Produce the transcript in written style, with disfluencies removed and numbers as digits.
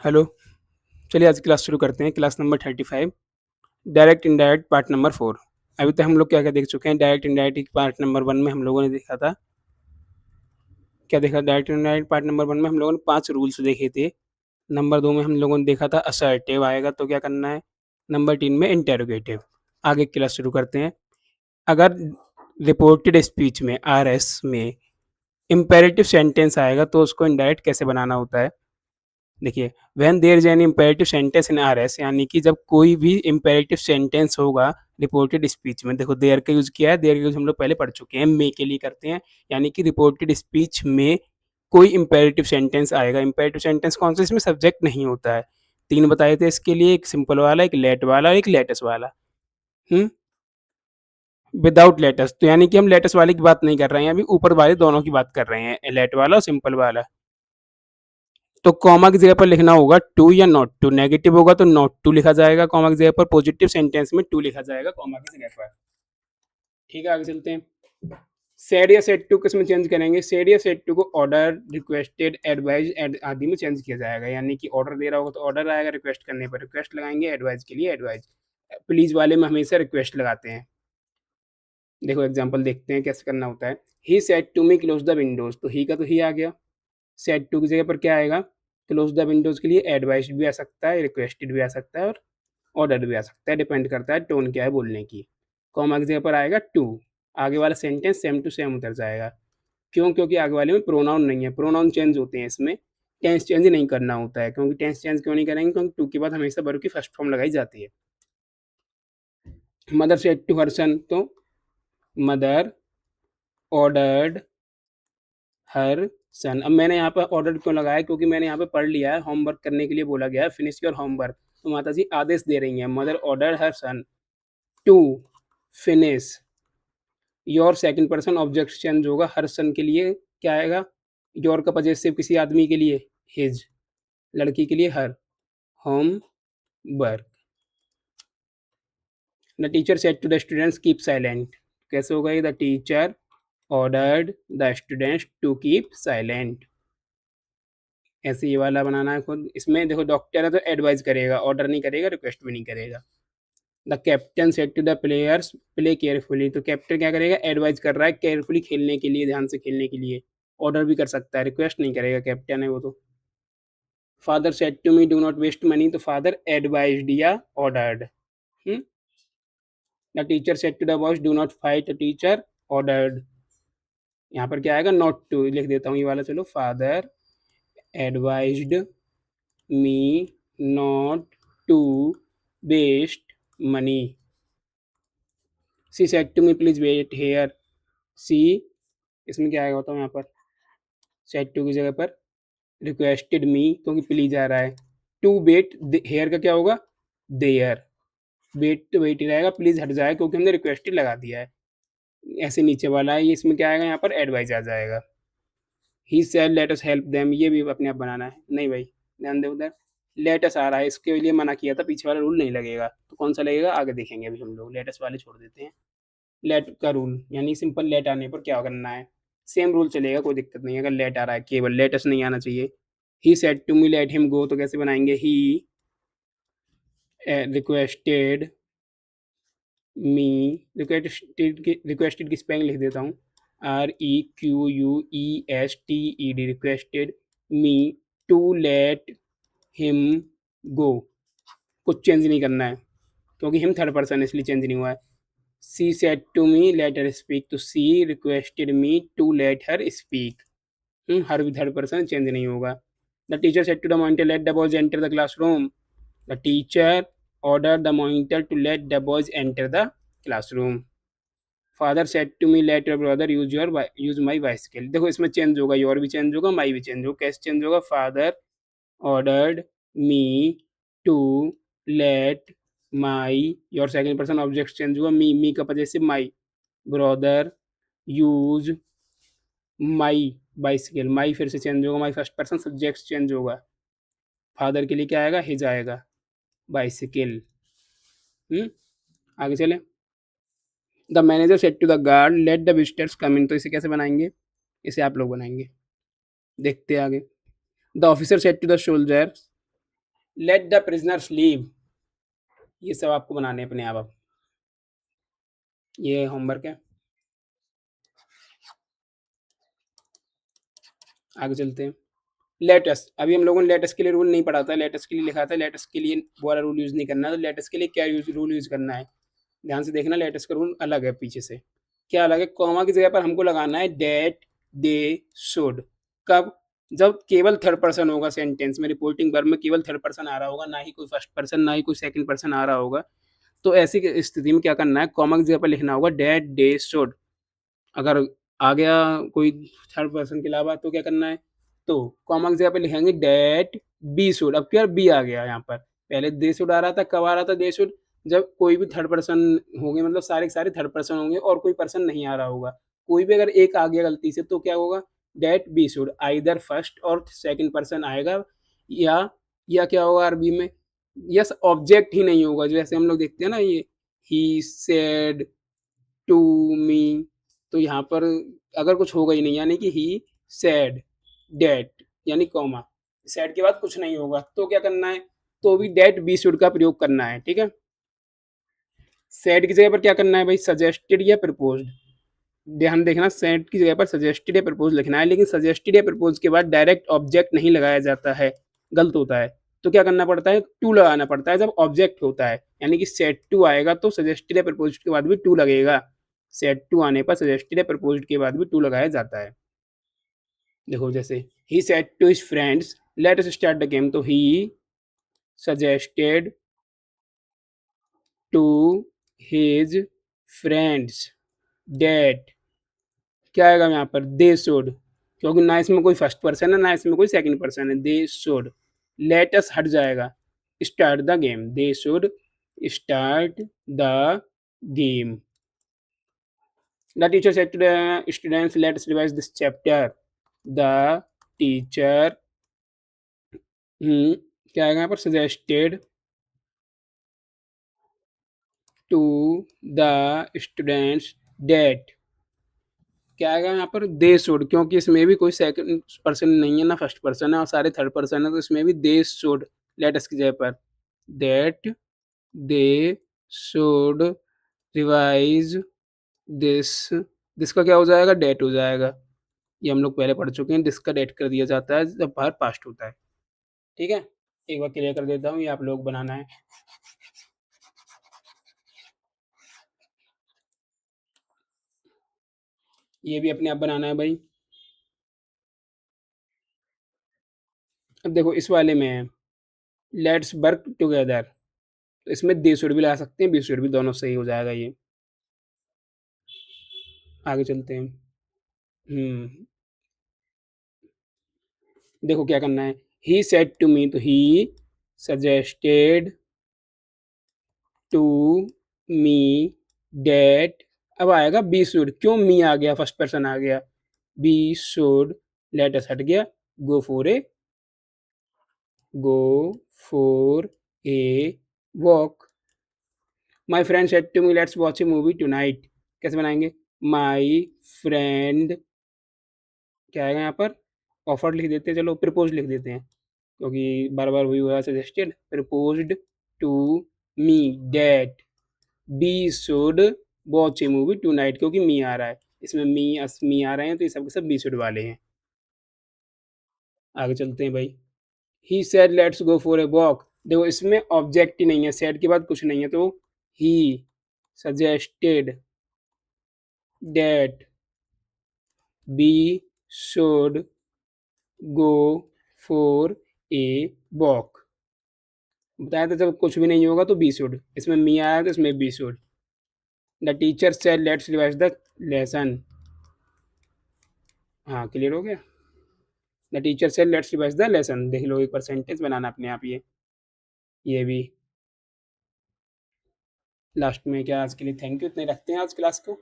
Hello. चलिए आज class शुरू करते हैं। Class number 35, direct indirect part number 4। अभी तक हम लोग क्या क्या देख चुके हैं। डायरेक्ट इनडायरेक्ट पार्ट नंबर 1 में हम लोगों ने देखा था, क्या देखा, डायरेक्ट इनडायरेक्ट पार्ट नंबर 1 में हम लोगों ने 5 रूल्स देखे थे। नंबर 2 में हम लोगों ने देखा था असर्टिव आएगा तो क्या करना है। नंबर 3 में इंटेरोगेटिव। आगे क्लास शुरू करते हैं। अगर रिपोर्टेड स्पीच में आरएस में इंपेरेटिव सेंटेंस आएगा तो उसको इनडायरेक्ट कैसे बनाना होता है। देखिए, when there is an imperative sentence in RS, यानी कि जब कोई भी इम्पेरेटिव सेंटेंस होगा रिपोर्टेड स्पीच में। देखो, देयर का यूज किया है, देयर का यूज हम लोग पहले पढ़ चुके हैं, मे के लिए करते हैं। यानी कि रिपोर्टेड स्पीच में कोई इम्पेरेटिव सेंटेंस आएगा। इम्पेरेटिव सेंटेंस कौन सा, इसमें सब्जेक्ट नहीं होता है। 3 बताए थे इसके लिए, एक सिंपल वाला, एक लेट वाला और एक लेटस वाला। विदाउट लेटस, तो यानी कि हम लेटस वाले की बात नहीं कर रहे हैं, अभी ऊपर वाले दोनों की बात कर रहे हैं, लेट वाला और सिंपल वाला। तो कॉमा की जगह पर लिखना होगा टू या नॉट टू। नेगेटिव होगा तो नॉट टू लिखा जाएगा कॉमा की जगह पर, पॉजिटिव सेंटेंस में टू लिखा जाएगा कॉमा की जगह पर। ठीक है, आगे चलते हैं। सेड या सेड टू किस में चेंज करेंगे। सेड या सेड टू को ऑर्डर, रिक्वेस्टेड, एडवाइज आदि में चेंज किया जाएगा। यानी कि ऑर्डर दे रहा होगा तो ऑर्डर आएगा, रिक्वेस्ट करने पर रिक्वेस्ट लगाएंगे, एडवाइज के लिए एडवाइज। प्लीज वाले में हमेशा रिक्वेस्ट लगाते हैं। देखो एग्जाम्पल देखते हैं कैसे करना होता है। He said to me close the windows, तो ही का तो ही आ गया। सेड टू की जगह पर क्या आएगा, क्लोज द विंडोज के लिए एडवाइस भी आ सकता है, रिक्वेस्टेड भी आ सकता है और ऑर्डर भी आ सकता है, डिपेंड करता है टोन क्या है बोलने की। कॉमा की जगह पर आएगा टू, आगे वाला सेंटेंस सेम टू सेम उतर जाएगा। क्यों, क्योंकि आगे वाले में प्रोनाउन नहीं है, प्रोनाउन चेंज होते हैं इसमें, टेंस चेंज नहीं करना होता है। क्योंकि टेंस चेंज क्यों नहीं करेंगे, क्योंकि टू के बाद हमेशा वर्ब की फर्स्ट फॉर्म लगाई जाती है। मदर सेड टू हर सन, तो मदर ऑर्डर्ड हर सन। अब मैंने यहाँ पर ऑर्डर क्यों लगाया, क्योंकि मैंने यहाँ पे पढ़ लिया है, होमवर्क करने के लिए बोला गया है, फिनिश योर होमवर्क। तो माता जी आदेश दे रही हैं, mother order her son to finish your. Second person object change होगा, हर सन के लिए क्या आएगा, योर का पजेसिव किसी आदमी के लिए हिज, लड़की के लिए her, home work. The teacher said to the students keep silent, कैसे होगा ये, the teacher ordered the students to keep silent. ऐसे ये वाला बनाना है खुद। इसमें देखो डॉक्टर है तो एडवाइस करेगा, ऑर्डर नहीं करेगा, रिक्वेस्ट भी नहीं करेगा। The captain said to the players play carefully, तो कैप्टन क्या करेगा, एडवाइस कर रहा है केयरफुली खेलने के लिए, ध्यान से खेलने के लिए। ऑर्डर भी कर सकता है, रिक्वेस्ट नहीं करेगा, कैप्टन है वो तो। Father said to me do not waste money, तो फादर एडवाइज्ड या ordered. The teacher said to the boys do not fight, teacher ordered. यहाँ पर क्या आएगा, नॉट टू लिख देता हूँ ये वाला, चलो। Father advised me not to waste money. She said to me please wait here, she, इसमें क्या आएगा बताओ यहाँ पर, सेड टू की जगह पर रिक्वेस्टेड मी, क्योंकि प्लीज आ रहा है। टू वेट हेयर का क्या होगा, देयर। वेट तो वेट ही रहेगा, प्लीज हट जाएगा क्योंकि हमने रिक्वेस्टेड लगा दिया है। ऐसे नीचे वाला है, ये इसमें क्या आएगा, यहाँ पर एडवाइस आ जाएगा। He said let us help them, ये भी अपने आप बनाना है, नहीं भाई ध्यान दे उधर। लेटस आ रहा है, इसके लिए मना किया था, पीछे वाला रूल नहीं लगेगा, तो कौन सा लगेगा आगे देखेंगे अभी हम लोग। लेटस वाले छोड़ देते हैं। लेट का रूल यानी सिंपल लेट आने पर क्या करना है, सेम रूल चलेगा, कोई दिक्कत नहीं है। अगर लेट आ रहा है केवल, लेटस नहीं आना चाहिए। He said to me let him go, तो कैसे बनाएंगे, ही रिक्वेस्टेड मी, रिक्वेस्टेड की स्पेलिंग लिख देता हूँ, REQUESTED, requested me to let him go. कुछ चेंज नहीं करना है क्योंकि हिम थर्ड पर्सन है, इसलिए चेंज नहीं हुआ है। She said to me let her speak, तो she requested me to let her speak. Her भी थर्ड पर्सन चेंज नहीं होगा। The teacher said to the monitor let the boys enter the classroom, the teacher order the monitor to let the boys enter the classroom. Father said to me let your brother use my bicycle, देखो इसमें change होगा, your भी change होगा, माई भी change होगा। कैसे change होगा, father ordered me to let my, your second person object change हुआ, मी का possessive my, brother use my bicycle, my फिर से चेंज होगा, my first person subject change होगा। फादर के लिए क्या आएगा, हिज आएगा, बाइसिकल। आगे चले। The manager said to the guard let the visitors come in, तो इसे कैसे बनाएंगे, इसे आप लोग बनाएंगे, देखते हैं आगे। The officer said to the soldier, let the prisoners leave. ये सब आपको बनाने हैं अपने आप अब। ये होमवर्क है। आगे चलते हैं। लेटेस्ट, अभी हम लोगों ने लेटेस्ट के लिए रूल नहीं पढ़ा था, लेटेस्ट के लिए लिखा था, लेटेस्ट के लिए वो वाला रूल यूज़ नहीं करना है, तो लेटेस्ट के लिए क्या रूल यूज़ करना है, ध्यान से देखना। लेटेस्ट का रूल अलग है पीछे से। क्या अलग है? कॉमा की जगह पर हमको लगाना है डेट दे शुड। कब? जब केवल थर्ड पर्सन होगा सेंटेंस में, रिपोर्टिंग वर्ब में केवल थर्ड पर्सन आ रहा होगा, ना ही कोई फर्स्ट पर्सन, ना ही कोई सेकंड पर्सन आ रहा होगा। तो ऐसी स्थिति में क्या करना है, कॉमा की जगह पर लिखना होगा डेट दे शुड। अगर आ गया कोई थर्ड पर्सन के अलावा तो क्या करना है, तो कॉमा की जगह पे लिखेंगे डेट बी शुड। अब क्या बी आ गया यहाँ पर, पहले दे शुड आ रहा था, कब आ रहा था दे शुड, जब कोई भी थर्ड पर्सन होंगे, मतलब सारे के सारे थर्ड पर्सन होंगे और कोई पर्सन नहीं आ रहा होगा। कोई भी अगर एक आ गया गलती से तो क्या होगा, that B should, either first और सेकंड पर्सन आएगा, या क्या होगा अरबी में, यस ऑब्जेक्ट ही नहीं होगा। जैसे हम लोग देखते हैं ना, ये ही सेड टू मी, तो यहाँ पर अगर कुछ होगा ही नहीं, यानी कि ही सेड डेट, यानी कॉमा, सेड के बाद कुछ नहीं होगा, तो क्या करना है, तो भी डेट बी शुड का प्रयोग करना है, ठीक है। सेड की जगह पर क्या करना है भाई, सजेस्टेड या प्रपोज्ड। ध्यान देखना, सेड की जगह पर सजेस्टेड या प्रपोज लिखना है, लेकिन सजेस्टेड या प्रपोज के बाद डायरेक्ट ऑब्जेक्ट नहीं लगाया जाता है, गलत होता है। तो क्या करना पड़ता है, टू लगाना पड़ता है जब ऑब्जेक्ट होता है, यानी कि सेट टू आएगा तो सजेस्टेड या प्रपोज के बाद भी टू लगेगा। सेट टू आने पर सजेस्टेड या प्रपोज के बाद भी टू लगाया जाता है। देखो जैसे he said to his friends let us start the game, तो ही suggested to his friends that, क्या आएगा यहाँ पर, दे शुड, क्योंकि ना इसमें कोई फर्स्ट पर्सन है ना इसमें कोई सेकंड पर्सन है, दे शुड। लेट अस हट जाएगा, start the game, they should start the game. The teacher said to the students let us revise this chapter. The teacher, क्या आएगा यहाँ पर, suggested to the students that, क्या आएगा यहाँ पर, दे शुड, क्योंकि इसमें भी कोई सेकंड पर्सन नहीं है ना फर्स्ट पर्सन है, और सारे थर्ड पर्सन है, तो इसमें भी दे शुड लेटस की जगह पर, that they should revise this. This का क्या हो जाएगा, डेट हो जाएगा। ये हम लोग पहले पढ़ चुके हैं, दिस का डेट कर दिया जाता है जब बाहर पास्ट होता है, ठीक है। एक बार क्लियर कर देता हूँ, ये आप लोग बनाना है। ये भी अपने आप बनाना है भाई। अब देखो इस वाले में है लेट्स वर्क टुगेदर, तो इसमें दे शुड भी ला सकते हैं, बी शुड भी, दोनों सही हो जाएगा ये। आगे चलते हैं। देखो क्या करना है, ही सेड टू मी, तो ही सजेस्टेड टू मी डेट, अब आएगा बी शुड, क्यों मी आ गया, फर्स्ट पर्सन आ गया, बी शुड, लेट अस हट गया, go for a, go for a walk. My friend said to me let's watch a movie tonight, कैसे बनाएंगे, माई फ्रेंड, क्या आएगा यहाँ पर, ऑफर्ड लिख देते हैं, चलो प्रपोज लिख देते हैं, क्योंकि बार बार वही हुआ, suggested proposed to me that B should watch a movie tonight, क्योंकि मी आ रहा है इसमें, मी आ रहे हैं, तो ये सब के सब बी शुड वाले हैं। आगे चलते हैं भाई। He said let's go for a walk, देखो इसमें ऑब्जेक्ट ही नहीं है, सेड के बाद कुछ नहीं है, तो ही suggested that B should go for a walk. बताया था जब कुछ भी नहीं होगा तो बी शुड, इसमें मी आया तो इसमें we should. The teacher said let's revise the lesson, हाँ क्लियर हो गया। The teacher said let's revise the lesson, देख लो एक परसेंटेज बनाना अपने आप ये भी। लास्ट में क्या, आज के लिए थैंक यू, इतने रखते हैं आज क्लास को।